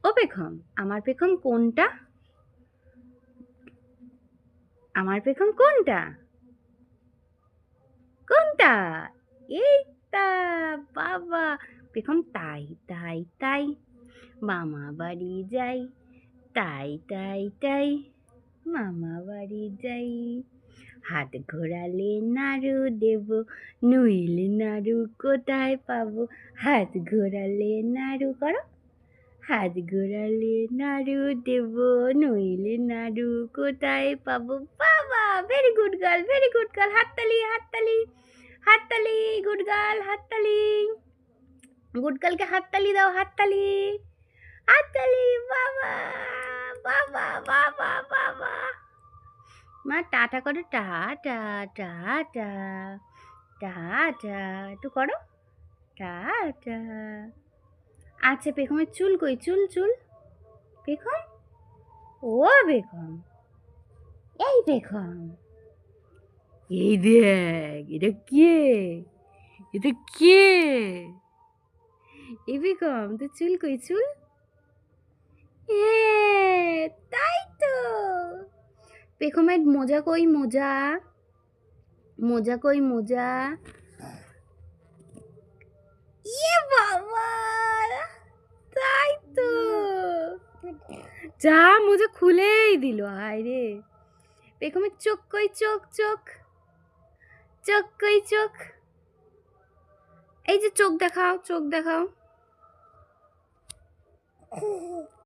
ও পেখম, আমার পেখম কোনটা? আমার পেখম কোনটা? কোনটা? এইটা! বাবা! পেখম তাই, তাই, তাই। মামা বাড়ি যাই, তাই, তাই, তাই। মামা বাড়ি যাই। হাত ঘোরালে নাড়ু দেব, নইলে নাড়ু কোথায় পাবো? হাত ঘোরালে নাড়ু করো। হাত ঘোরালে নাড়ু দেব, নইলে নাড়ু কোথায় পাবো? বাবা! Very good girl, very good girl. হাততালি, হাততালি, হাততালি। গুড গার্ল, হাততালি। গুড গার্লকে হাততালি দাও, হাততালি, হাততালি। বাবা! বাবা! বাবা! বাবা! মা টাটা করো, টাটা, টাটা, টাটা। একটু করো, টাটা। আচ্ছা পেখমের চুল কই? চুল, চুল। পেখম, ও পেখম, এই পেখম, এই দেখ, এটা কে? এটা কে? এই পেখম, তোর চুল কই? চুল, এ তাই তো। পেখমের মোজা কই? মোজা, মোজা কই? মোজা, ইয়ে বাবা! তাই তো। যা, মোজা খুলেই দিল, হায় রে। পেখমের চোখ কই? চোখ, চোখ, চোখ কই? চোখ, এই যে চোখ দেখাও, চোখ দেখাও।